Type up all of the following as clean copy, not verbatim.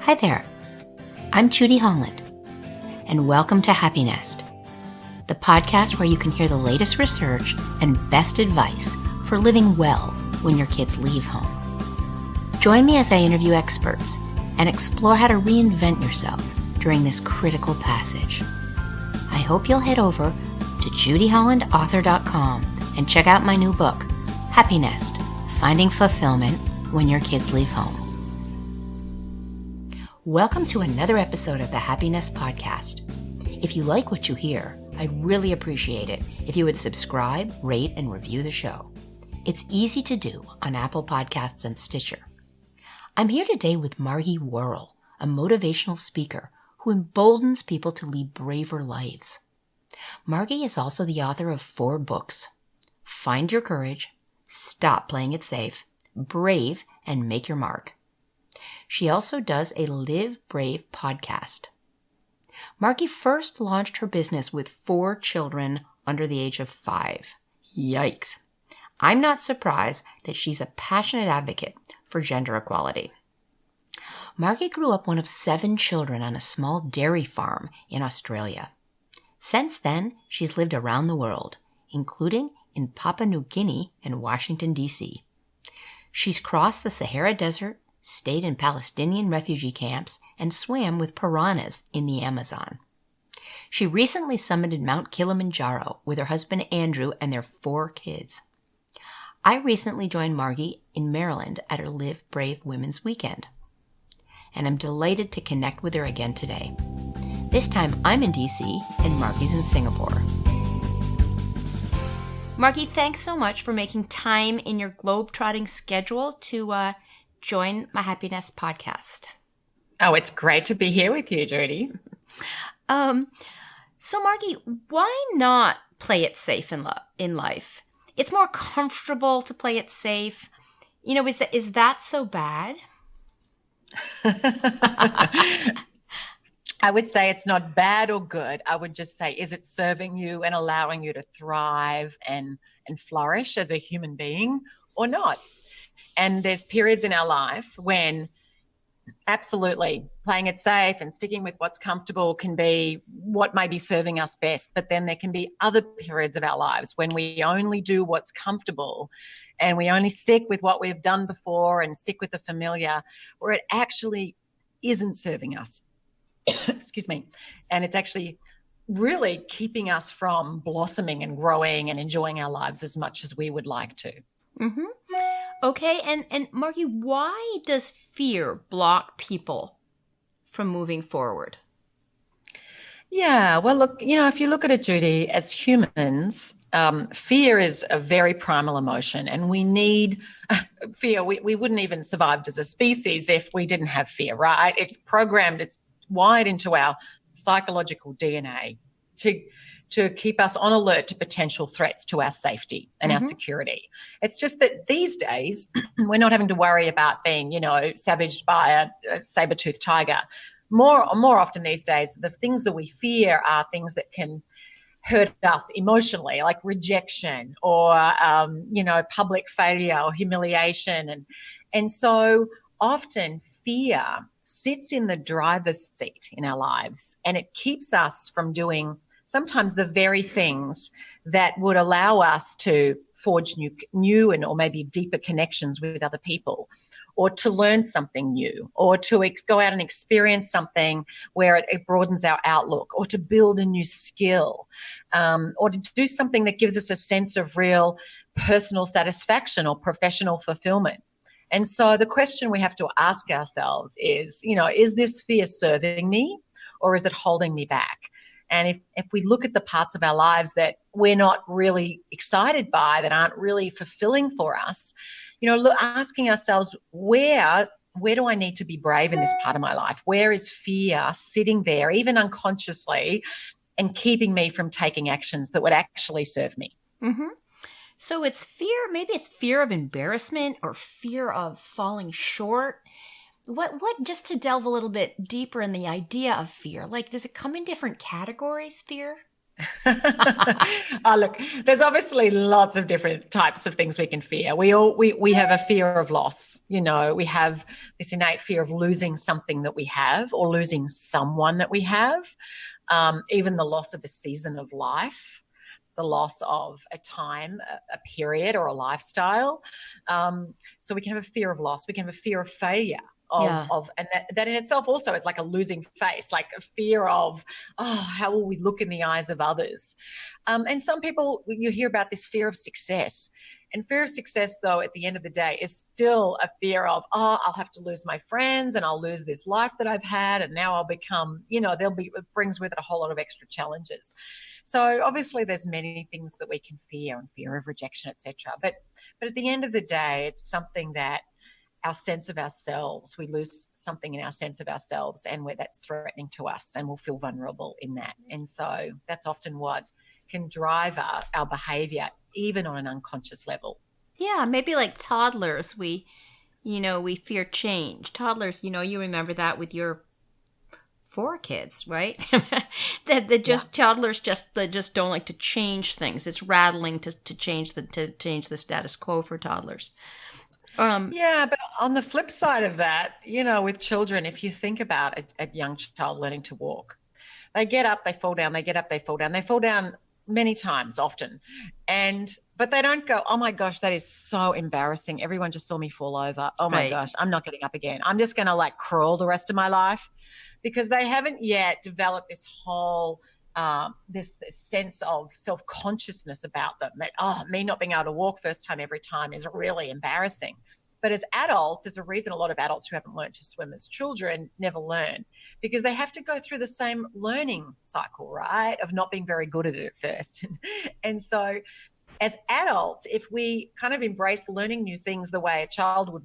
Hi there, I'm Judy Holland, and welcome to Happy Nest, the podcast where you can hear the latest research and best advice for living well when your kids leave home. Join me as I interview experts and explore how to reinvent yourself during this critical passage. I hope you'll head over to judyhollandauthor.com and check out my new book, Happy Nest, Finding Fulfillment When Your Kids Leave Home. Welcome to another episode of the Happy Nest podcast. If you like what you hear, I'd really appreciate it if you would subscribe, rate, and review the show. It's easy to do on Apple Podcasts and Stitcher. I'm here today with Margie Warrell, a motivational speaker who emboldens people to lead braver lives. Margie is also the author of 4 books: Find Your Courage, Stop Playing It Safe, Brave, and Make Your Mark. She also does a Live Brave podcast. Margie first launched her business with 4 children under the age of 5. Yikes. I'm not surprised that she's a passionate advocate for gender equality. Margie grew up one of 7 children on a small dairy farm in Australia. Since then, she's lived around the world, including in Papua New Guinea and Washington, D.C. She's crossed the Sahara Desert, stayed in Palestinian refugee camps, and swam with piranhas in the Amazon. She recently summited Mount Kilimanjaro with her husband Andrew and their 4 kids. I recently joined Margie in Maryland at her Live Brave Women's Weekend, and I'm delighted to connect with her again today. This time I'm in DC and Margie's in Singapore. Margie, thanks so much for making time in your globe-trotting schedule to join my Happy Nest podcast. Oh, it's great to be here with you, Judy. So Margie, why not play it safe in life? It's more comfortable to play it safe. You know, is that so bad? I would say it's not bad or good. I would just say, is it serving you and allowing you to thrive and flourish as a human being or not? And there's periods in our life when absolutely playing it safe and sticking with what's comfortable can be what may be serving us best. But then there can be other periods of our lives when we only do what's comfortable and we only stick with what we've done before and stick with the familiar, where it actually isn't serving us. Excuse me. And it's actually really keeping us from blossoming and growing and enjoying our lives as much as we would like to. Mm-hmm. Okay, and Margie, why does fear block people from moving forward? Yeah, well, look, if you look at it, Judy, as humans, fear is a very primal emotion, and we need fear. We wouldn't even survive as a species if we didn't have fear, right? It's programmed, it's wired into our psychological DNA to keep us on alert to potential threats to our safety and our security. It's just that these days we're not having to worry about being, savaged by a saber-toothed tiger. More often these days, the things that we fear are things that can hurt us emotionally, like rejection or, public failure or humiliation. And so often fear sits in the driver's seat in our lives, and it keeps us from doing sometimes the very things that would allow us to forge new and or maybe deeper connections with other people, or to learn something new, or to go out and experience something where it broadens our outlook, or to build a new skill, or to do something that gives us a sense of real personal satisfaction or professional fulfillment. And so the question we have to ask ourselves is, is this fear serving me or is it holding me back? And if we look at the parts of our lives that we're not really excited by, that aren't really fulfilling for us, asking ourselves, where do I need to be brave in this part of my life? Where is fear sitting there, even unconsciously, and keeping me from taking actions that would actually serve me? Mm-hmm. So it's fear, maybe it's fear of embarrassment or fear of falling short. What, just to delve a little bit deeper in the idea of fear, like, does it come in different categories, fear? Oh, look, there's obviously lots of different types of things we can fear. We have a fear of loss. We have this innate fear of losing something that we have or losing someone that we have, even the loss of a season of life, the loss of a time, a period, or a lifestyle. So we can have a fear of loss. We can have a fear of failure. And that in itself also is like a losing face, like a fear of, how will we look in the eyes of others? And some people, you hear about this fear of success. And fear of success, though, at the end of the day, is still a fear of, I'll have to lose my friends and I'll lose this life that I've had. And now I'll become, it brings with it a whole lot of extra challenges. So obviously there's many things that we can fear, and fear of rejection, etc. But at the end of the day, it's something that our sense of ourselves, we lose something in our sense of ourselves, and where that's threatening to us, and we'll feel vulnerable in that. And so that's often what can drive our behavior, even on an unconscious level. Yeah, maybe like toddlers, we fear change. Toddlers, you remember that with your 4 kids, right? Toddlers they just don't like to change things. It's rattling to change the status quo for toddlers. But on the flip side of that, with children, if you think about a young child learning to walk, they get up, they fall down, they get up, they fall down. They fall down many times, often. But they don't go, oh my gosh, that is so embarrassing. Everyone just saw me fall over. Oh my gosh, I'm not getting up again. I'm just going to crawl the rest of my life, because they haven't yet developed this whole this sense of self-consciousness about them, that, me not being able to walk first time every time is really embarrassing. But as adults, there's a reason a lot of adults who haven't learned to swim as children never learn, because they have to go through the same learning cycle, right, of not being very good at it at first. And so as adults, if we kind of embrace learning new things the way a toddler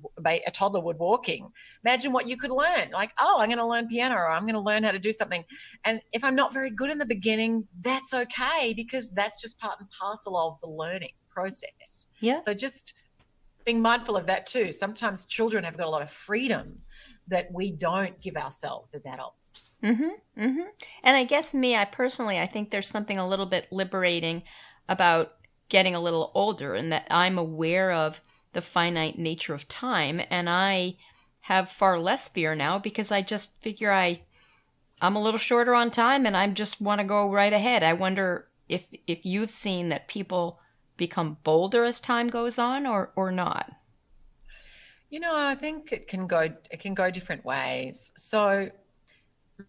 would walking, imagine what you could learn. Like, I'm going to learn piano, or I'm going to learn how to do something. And if I'm not very good in the beginning, that's okay, because that's just part and parcel of the learning process. Yeah. So just being mindful of that too. Sometimes children have got a lot of freedom that we don't give ourselves as adults. Mm-hmm. Mm-hmm. And I guess I think there's something a little bit liberating about getting a little older, and that I'm aware of the finite nature of time, and I have far less fear now, because I just figure I'm a little shorter on time, and I just want to go right ahead. I wonder if you've seen that people become bolder as time goes on, or not. I think it can go different ways. So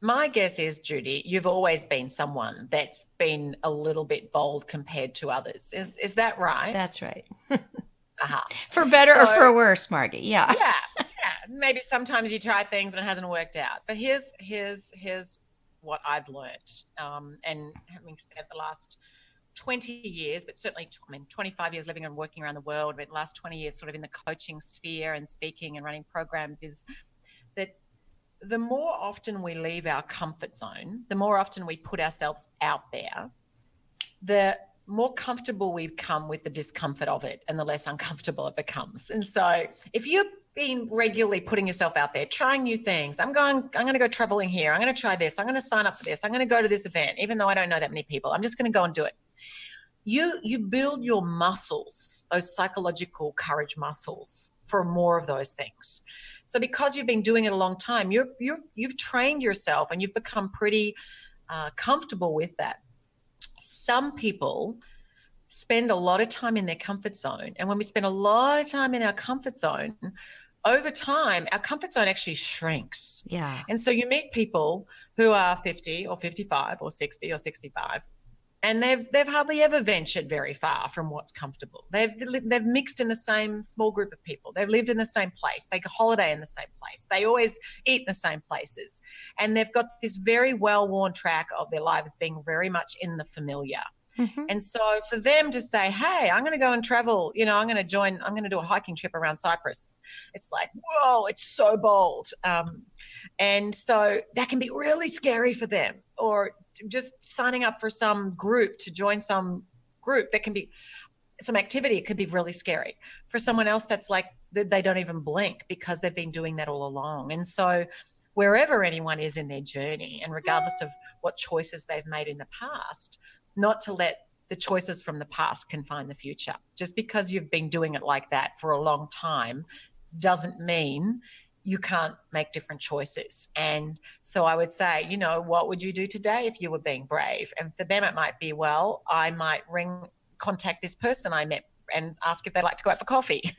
my guess is, Judy, you've always been someone that's been a little bit bold compared to others. Is that right? That's right. Uh-huh. For better or for worse, Margie. Yeah. Yeah. Maybe sometimes you try things and it hasn't worked out. But here's what I've learned. And having spent the last 20 years, but certainly 25 years living and working around the world, but the last 20 years sort of in the coaching sphere and speaking and running programs, is that the more often we leave our comfort zone, the more often we put ourselves out there, the more comfortable we become with the discomfort of it, and the less uncomfortable it becomes. And so if you've been regularly putting yourself out there, trying new things, I'm going to go traveling here, I'm going to try this, I'm going to sign up for this, I'm going to go to this event, even though I don't know that many people, I'm just going to go and do it. You build your muscles, those psychological courage muscles, for more of those things. So because you've been doing it a long time, you've trained yourself, and you've become pretty comfortable with that. Some people spend a lot of time in their comfort zone. And when we spend a lot of time in our comfort zone, over time, our comfort zone actually shrinks. Yeah. And so you meet people who are 50 or 55 or 60 or 65, and they've hardly ever ventured very far from what's comfortable. They've mixed in the same small group of people. They've lived in the same place. They holiday in the same place. They always eat in the same places. And they've got this very well-worn track of their lives being very much in the familiar. Mm-hmm. And so for them to say, hey, I'm going to go and travel, I'm going to do a hiking trip around Cyprus. It's like, whoa, it's so bold. And so that can be really scary for them. Or just signing up for some group, to join some group, that can be some activity. It could be really scary. For someone else, that's like they don't even blink, because they've been doing that all along. And so wherever anyone is in their journey, and regardless of what choices they've made in the past, not to let the choices from the past confine the future. Just because you've been doing it like that for a long time doesn't mean you can't make different choices. And so I would say, what would you do today if you were being brave? And for them, it might be, well, I might contact this person I met and ask if they'd like to go out for coffee.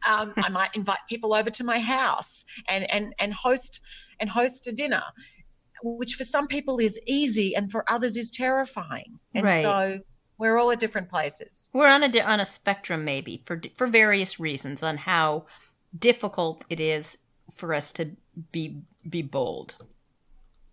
I might invite people over to my house and host a dinner, which for some people is easy and for others is terrifying. And so we're all at different places. We're on a spectrum, maybe for various reasons, on how difficult it is for us to be bold,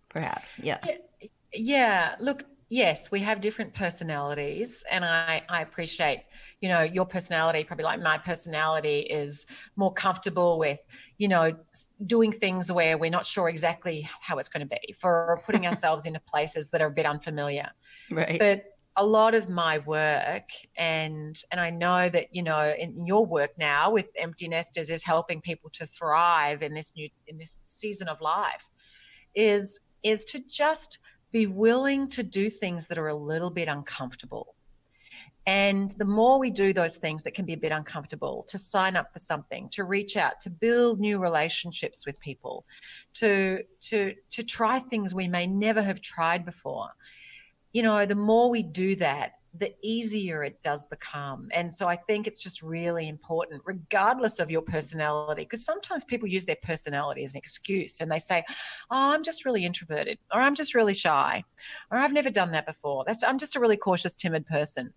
perhaps. Yeah. Look, yes, we have different personalities, and I appreciate, your personality, probably like my personality, is more comfortable with, doing things where we're not sure exactly how it's going to be, for putting ourselves into places that are a bit unfamiliar. Right. But a lot of my work, and I know that, in your work now with Empty Nesters, is helping people to thrive in this season of life, is to just be willing to do things that are a little bit uncomfortable. And the more we do those things that can be a bit uncomfortable, to sign up for something, to reach out, to build new relationships with people, to try things we may never have tried before, the more we do that, the easier it does become. And so I think it's just really important, regardless of your personality, because sometimes people use their personality as an excuse and they say, oh, I'm just really introverted, or I'm just really shy, or I've never done that before. I'm just a really cautious, timid person.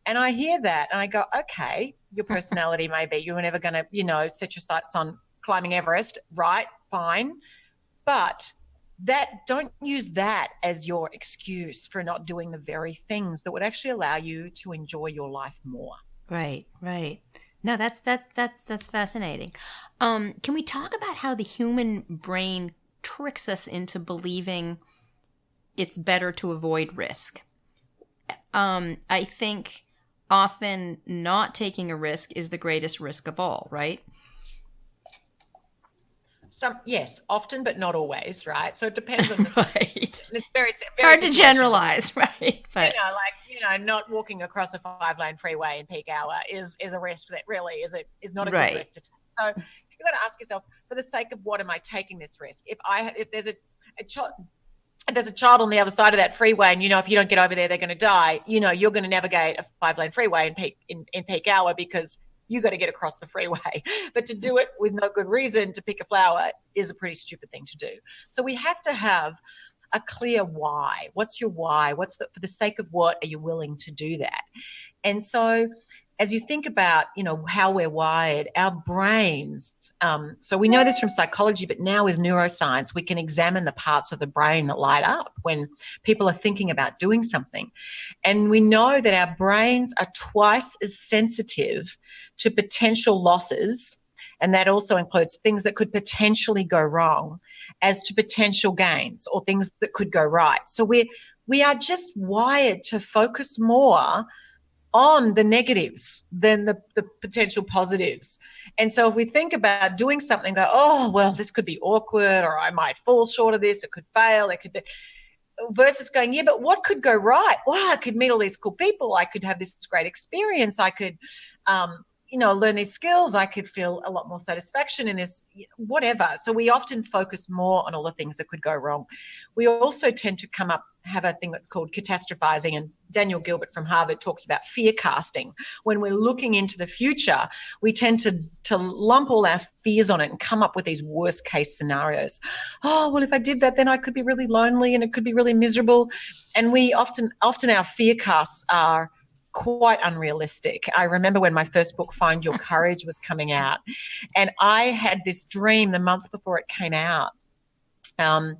And I hear that and I go, okay, your personality may be, you were never going to, set your sights on climbing Everest, right? Fine. But don't use that as your excuse for not doing the very things that would actually allow you to enjoy your life more. Right. No, that's fascinating. Can we talk about how the human brain tricks us into believing it's better to avoid risk? I think often not taking a risk is the greatest risk of all, right? Yes, often, but not always, right? So it depends on the right. It's very hard to generalize, right? But not walking across a 5-lane freeway in peak hour is a risk that really is not a good risk to take. So you've got to ask yourself, for the sake of what am I taking this risk? If there's a child on the other side of that freeway, and if you don't get over there, they're going to die. You're going to navigate a 5-lane freeway in peak hour because you got to get across the freeway. But to do it with no good reason to pick a flower is a pretty stupid thing to do. So we have to have a clear why. What's your why? For the sake of what are you willing to do that? And so as you think about, how we're wired, our brains, so we know this from psychology, but now with neuroscience, we can examine the parts of the brain that light up when people are thinking about doing something. And we know that our brains are twice as sensitive to potential losses, and that also includes things that could potentially go wrong, as to potential gains or things that could go right. So we are just wired to focus more on the negatives than the potential positives. And so if we think about doing something, go, oh, well, this could be awkward, or I might fall short of this, it could fail, it could be, versus going, yeah, but what could go right? Well, I could meet all these cool people, I could have this great experience, I could learn these skills, I could feel a lot more satisfaction in this, whatever. So we often focus more on all the things that could go wrong. We also tend to have a thing that's called catastrophizing, and Daniel Gilbert from Harvard talks about fear casting. When we're looking into the future, we tend to lump all our fears on it and come up with these worst case scenarios. Oh, well, if I did that, then I could be really lonely and it could be really miserable. And we often our fear casts are quite unrealistic. I remember when my first book, Find Your Courage, was coming out, and I had this dream the month before it came out. I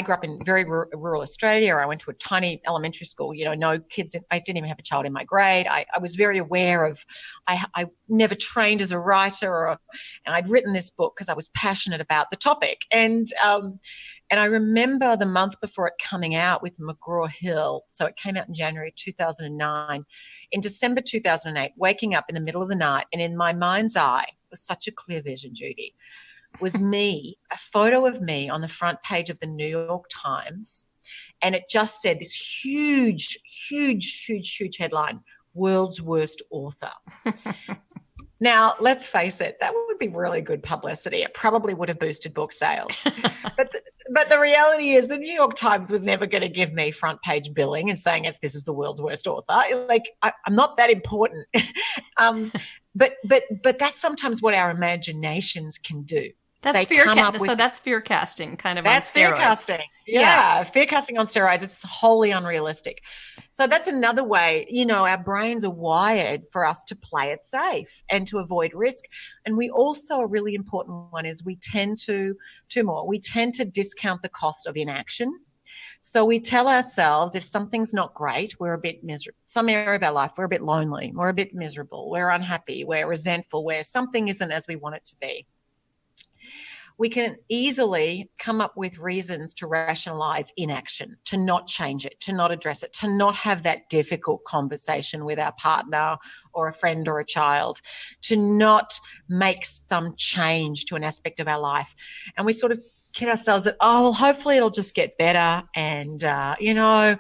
grew up in very rural Australia. I went to a tiny elementary school, no kids. I didn't even have a child in my grade. I was very aware of, I never trained as a writer, and I'd written this book because I was passionate about the topic. And I remember the month before it coming out with McGraw-Hill. So it came out in January 2009. In December 2008, waking up in the middle of the night, and in my mind's eye was such a clear vision, Judy, was me, a photo of me on the front page of the New York Times And it just said this huge headline, world's worst author. Now, let's face it, that would be really good publicity. It probably would have boosted book sales. But the reality is the New York Times was never going to give me front page billing and saying this is the world's worst author. Like, I'm not that important. But that's sometimes what our imaginations can do. That's so that's fear casting kind of on steroids. That's fear casting. Yeah, fear casting on steroids. It's wholly unrealistic. So that's another way, our brains are wired for us to play it safe and to avoid risk. And we also, a really important one is we tend to discount the cost of inaction. So we tell ourselves if something's not great, we're a bit miserable. Some area of our life, we're a bit lonely, we're a bit miserable, we're unhappy, we're resentful, where something isn't as we want it to be. We can easily come up with reasons to rationalize inaction, to not change it, to not address it, to not have that difficult conversation with our partner or a friend or a child, to not make some change to an aspect of our life. And we sort of kid ourselves that, hopefully it'll just get better. And, now's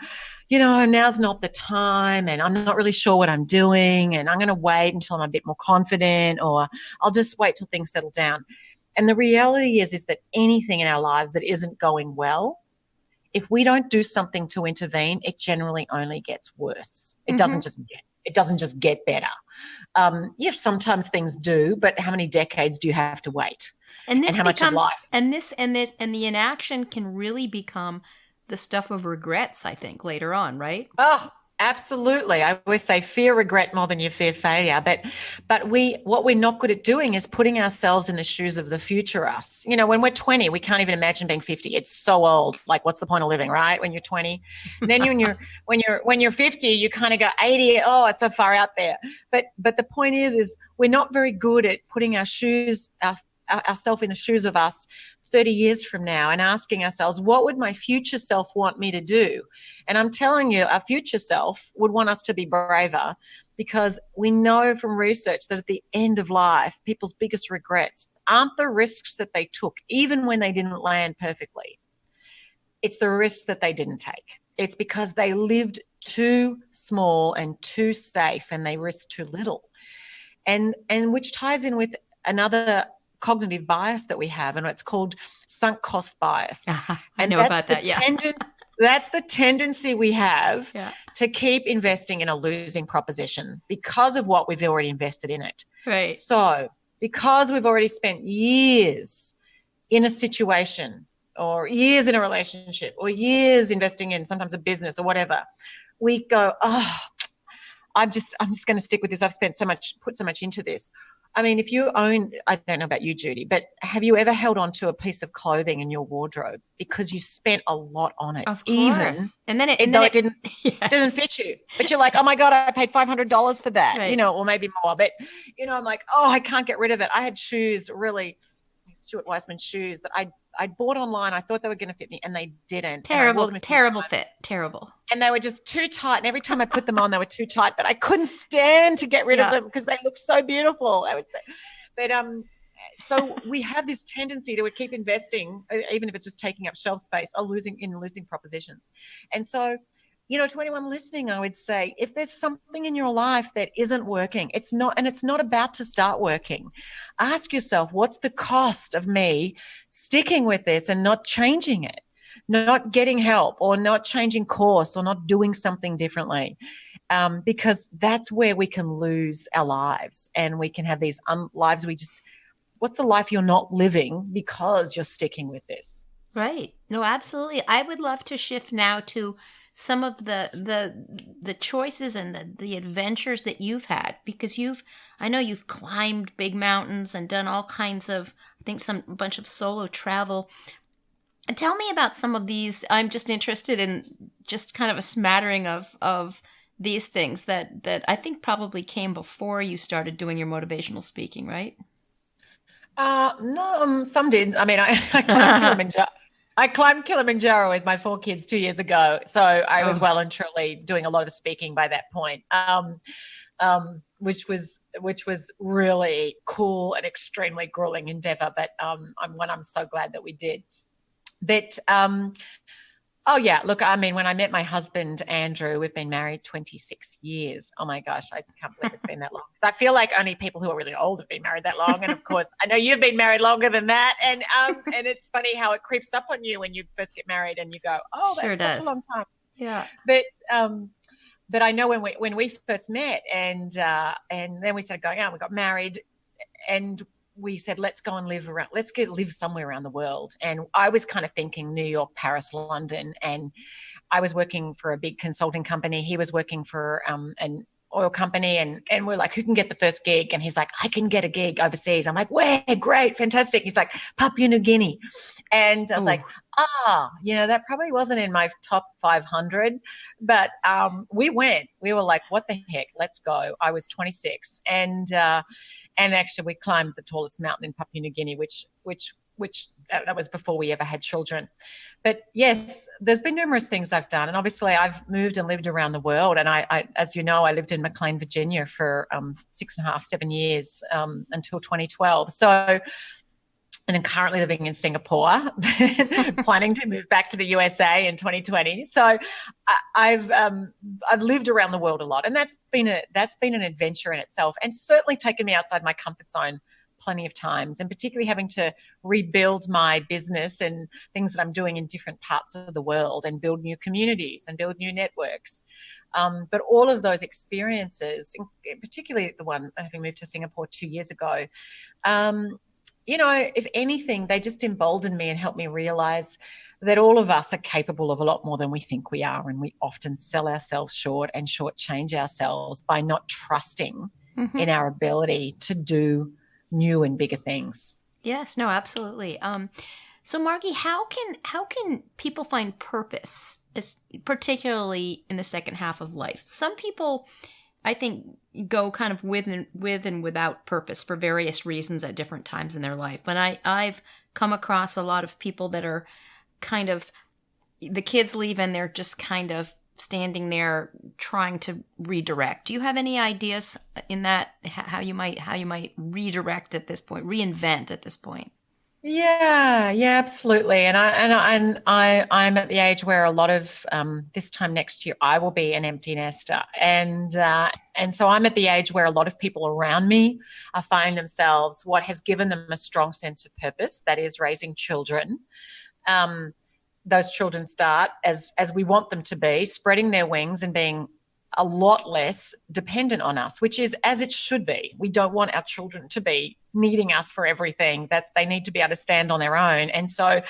not the time, and I'm not really sure what I'm doing, and I'm going to wait until I'm a bit more confident, or I'll just wait till things settle down. And the reality is that anything in our lives that isn't going well, if we don't do something to intervene, it generally only gets worse. It doesn't just get better. Yes, sometimes things do, but how many decades do you have to wait? And how much of life? And the inaction can really become the stuff of regrets, I think, later on, right? Oh, absolutely. I always say fear regret more than you fear failure. But what we're not good at doing is putting ourselves in the shoes of the future us. When we're 20, we can't even imagine being 50. It's so old. Like, what's the point of living, right? When you're 20, and then when you're 50, you kind of go 80. Oh, it's so far out there. But the point is we're not very good at putting ourselves in the shoes of us 30 years from now and asking ourselves, what would my future self want me to do? And I'm telling you, our future self would want us to be braver, because we know from research that at the end of life, people's biggest regrets aren't the risks that they took, even when they didn't land perfectly. It's the risks that they didn't take. It's because they lived too small and too safe, and they risked too little. And which ties in with another cognitive bias that we have, and it's called sunk cost bias. I know about that. Yeah. That's the tendency we have to keep investing in a losing proposition because of what we've already invested in it. Right. So because we've already spent years in a situation, or years in a relationship, or years investing in sometimes a business or whatever, we go, I'm just going to stick with this. I've put so much into this. I mean, if you own, I don't know about you, Judy, but have you ever held on to a piece of clothing in your wardrobe because you spent a lot on it? Of course. And then it doesn't fit you. But you're like, oh my God, I paid $500 for that, right. Or maybe more. But, I'm like, I can't get rid of it. I had shoes, really, Stuart Weitzman shoes that I bought online. I thought they were going to fit me, and they didn't. Terrible fit. Terrible. And they were just too tight. And every time I put them on, they were too tight. But I couldn't stand to get rid of them because they looked so beautiful, I would say. But so we have this tendency to keep investing, even if it's just taking up shelf space, or losing propositions. And so, to anyone listening, I would say, if there's something in your life that isn't working, it's not about to start working, ask yourself, what's the cost of me sticking with this and not changing it, not getting help, or not changing course, or not doing something differently? Because that's where we can lose our lives, and we can have these lives what's the life you're not living because you're sticking with this? Right. No, absolutely. I would love to shift now to some of the choices and the adventures that you've had, because I know you've climbed big mountains and done all kinds of, I think a bunch of solo travel. And tell me about some of these. I'm just interested in just kind of a smattering of these things that I think probably came before you started doing your motivational speaking, right? No, some did. I mean, I climbed Kilimanjaro. I climbed Kilimanjaro with my 4 kids 2 years ago, so I was well and truly doing a lot of speaking by that point, which was really cool and extremely grueling endeavor. But I'm so glad that we did. But Oh, yeah. Look, I mean, when I met my husband, Andrew, we've been married 26 years. Oh, my gosh. I can't believe it's been that long. Because I feel like only people who are really old have been married that long. And, of course, I know you've been married longer than that. And it's funny how it creeps up on you when you first get married and you go, oh, that's such a long time. Yeah. But I know when we first met and then we started going out, we got married and we said, let's go and live somewhere around the world. And I was kind of thinking New York, Paris, London. And I was working for a big consulting company. He was working for an oil company. And we're like, who can get the first gig? And he's like, I can get a gig overseas. I'm like, where? Great, fantastic. He's like, Papua New Guinea. And I was like, that probably wasn't in my top 500. But we went. We were like, what the heck? Let's go. I was 26. And actually, we climbed the tallest mountain in Papua New Guinea, which that was before we ever had children. But yes, there's been numerous things I've done, and obviously, I've moved and lived around the world. And I as you know, I lived in McLean, Virginia, for 7 years until 2012. So. And I'm currently living in Singapore, planning to move back to the USA in 2020. So I've lived around the world a lot, and that's been an adventure in itself, and certainly taken me outside my comfort zone plenty of times, and particularly having to rebuild my business and things that I'm doing in different parts of the world, and build new communities and build new networks. But all of those experiences, particularly the one having moved to Singapore 2 years ago. If anything, they just emboldened me and helped me realize that all of us are capable of a lot more than we think we are. And we often sell ourselves short and shortchange ourselves by not trusting in our ability to do new and bigger things. Yes, no, absolutely. So Margie, how can people find purpose, particularly in the second half of life? Some people, I think, go kind of with and without purpose for various reasons at different times in their life. But I've come across a lot of people that are kind of, the kids leave and they're just kind of standing there trying to redirect. Do you have any ideas in that, how you might redirect at this point, reinvent at this point? Yeah, absolutely. And I'm at the age where a lot of this time next year I will be an empty nester, and so I'm at the age where a lot of people around me are finding themselves, what has given them a strong sense of purpose, that is raising children. Those children start, as we want them to be, spreading their wings and being a lot less dependent on us, which is as it should be. We don't want our children to be needing us for everything. They need to be able to stand on their own. And so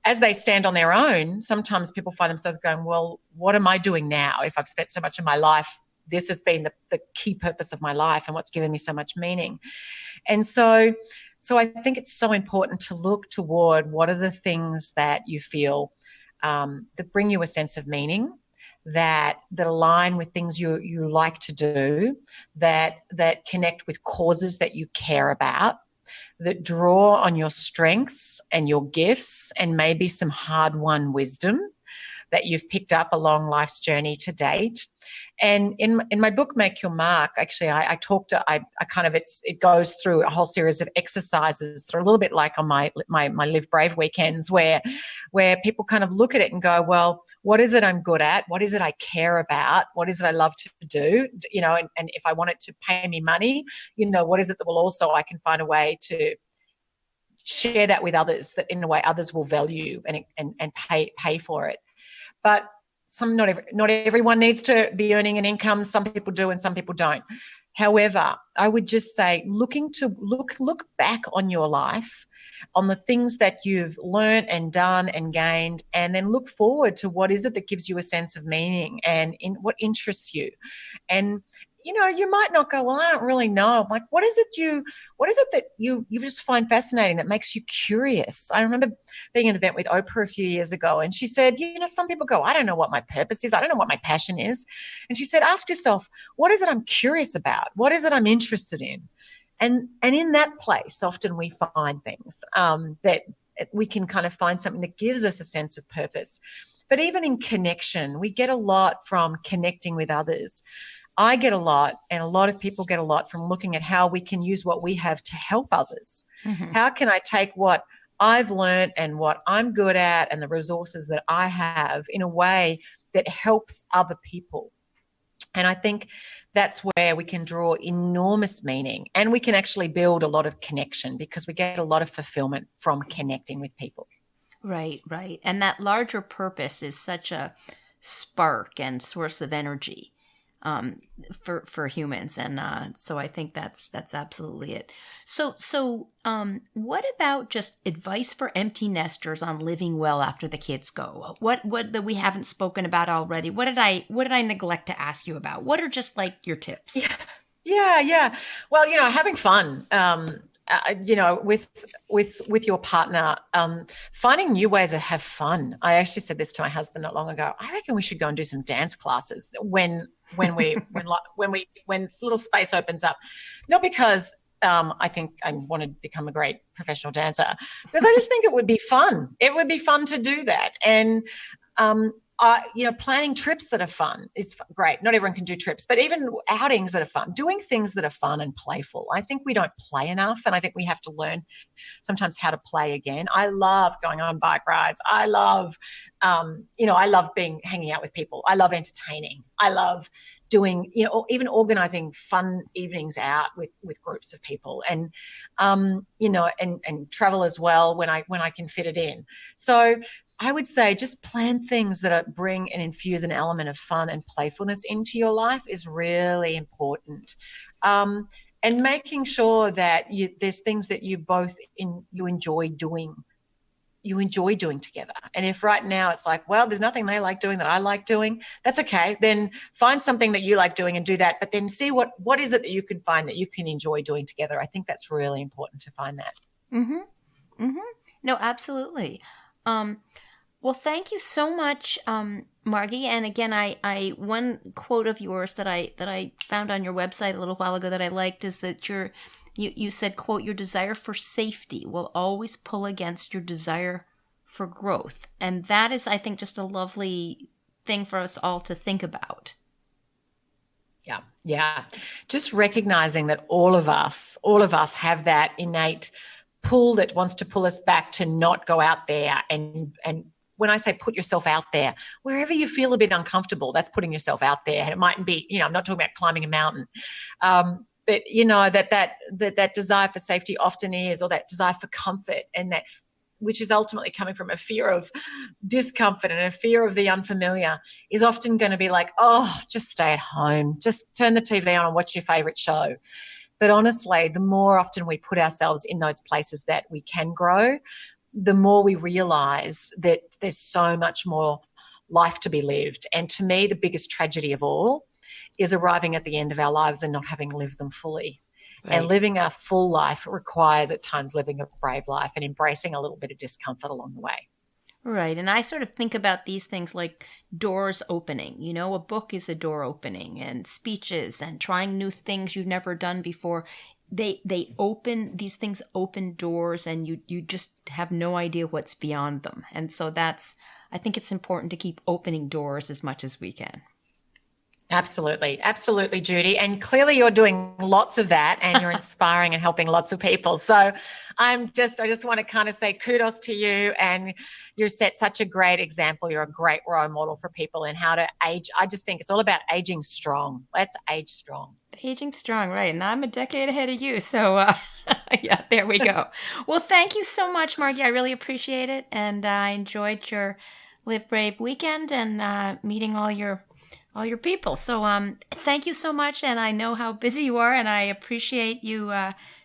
as they stand on their own, sometimes people find themselves going, well, what am I doing now if I've spent so much of my life? This has been the key purpose of my life and what's given me so much meaning. And so I think it's so important to look toward what are the things that you feel that bring you a sense of meaning, that align with things you like to do, that connect with causes that you care about, that draw on your strengths and your gifts and maybe some hard-won wisdom that you've picked up along life's journey to date. And in my book, Make Your Mark, actually, it goes through a whole series of exercises that are a little bit like on my Live Brave weekends, where people kind of look at it and go, well, what is it I'm good at? What is it I care about? What is it I love to do? And if I want it to pay me money, what is it that will also, I can find a way to share that with others, that in a way others will value and pay for it. But not everyone needs to be earning an income. Some people do and some people don't. However, I would just say look back on your life, on the things that you've learned and done and gained, and then look forward to what is it that gives you a sense of meaning and in what interests you. And you might not go, well, I don't really know. I'm like, what is it that you just find fascinating that makes you curious? I remember being at an event with Oprah a few years ago, and she said, some people go, I don't know what my purpose is. I don't know what my passion is. And she said, ask yourself, what is it I'm curious about? What is it I'm interested in? And in that place, often we find things that we can kind of find something that gives us a sense of purpose. But even in connection, we get a lot from connecting with others. I get a lot, and a lot of people get a lot from looking at how we can use what we have to help others. Mm-hmm. How can I take what I've learned and what I'm good at and the resources that I have in a way that helps other people. And I think that's where we can draw enormous meaning, and we can actually build a lot of connection because we get a lot of fulfillment from connecting with people. Right, right. And that larger purpose is such a spark and source of energy for humans. And so I think that's absolutely it. So what about just advice for empty nesters on living well after the kids go? What that we haven't spoken about already? What did I neglect to ask you about? What are just like your tips? Yeah. Well, having fun. With your partner, finding new ways to have fun. I actually said this to my husband not long ago. I reckon we should go and do some dance classes when little space opens up. Not because I think I want to become a great professional dancer, because I just think it would be fun. It would be fun to do that, and planning trips that are fun is great. Not everyone can do trips, but even outings that are fun, doing things that are fun and playful. I think we don't play enough, and I think we have to learn sometimes how to play again. I love going on bike rides. I love, hanging out with people. I love entertaining. I love doing, even organizing fun evenings out with groups of people, and travel as well when I can fit it in. So I would say just plan things that bring and infuse an element of fun and playfulness into your life is really important. And making sure that there's things that you both you enjoy doing. You enjoy doing together. And if right now it's like, well, there's nothing they like doing that I like doing, that's okay. Then find something that you like doing and do that. But then see what is it that you can find that you can enjoy doing together. I think that's really important to find that. Mm-hmm. Mm-hmm. No, absolutely. Well, thank you so much, Margie. And again, I one quote of yours that I found on your website a little while ago that I liked is that you said, quote, "Your desire for safety will always pull against your desire for growth." And that is, I think, just a lovely thing for us all to think about. Yeah. Just recognizing that all of us have that innate pull that wants to pull us back to not go out there. And when I say put yourself out there, wherever you feel a bit uncomfortable, that's putting yourself out there. And it mightn't be, I'm not talking about climbing a mountain. But that desire for safety often is, or that desire for comfort, and that which is ultimately coming from a fear of discomfort and a fear of the unfamiliar, is often going to be like, oh, just stay at home, just turn the TV on and watch your favorite show. But honestly, the more often we put ourselves in those places that we can grow, the more we realize that there's so much more life to be lived. And to me, the biggest tragedy of all is arriving at the end of our lives and not having lived them fully. Right. And living a full life requires at times living a brave life and embracing a little bit of discomfort along the way. Right. And I sort of think about these things like doors opening. A book is a door opening, and speeches and trying new things you've never done before. They open, these things open doors, and you just have no idea what's beyond them. And so I think it's important to keep opening doors as much as we can. Absolutely, Judy. And clearly you're doing lots of that, and you're inspiring and helping lots of people. So I just want to kind of say kudos to you, and you've set such a great example. You're a great role model for people in how to age. I just think it's all about aging strong. Let's age strong. Aging strong, right. And I'm a decade ahead of you. So yeah, there we go. Well, thank you so much, Margie. I really appreciate it. And I enjoyed your Live Brave weekend and meeting all your people. So thank you so much. And I know how busy you are, and I appreciate you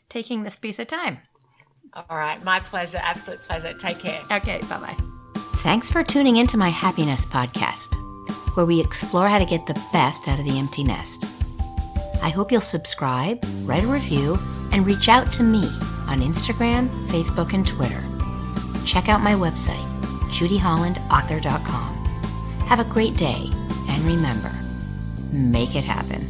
taking this piece of time. All right. My pleasure. Absolute pleasure. Take care. Okay. Bye-bye. Thanks for tuning into my Happiness podcast, where we explore how to get the best out of the empty nest. I hope you'll subscribe, write a review, and reach out to me on Instagram, Facebook, and Twitter. Check out my website, judyhollandauthor.com. Have a great day. And remember, make it happen.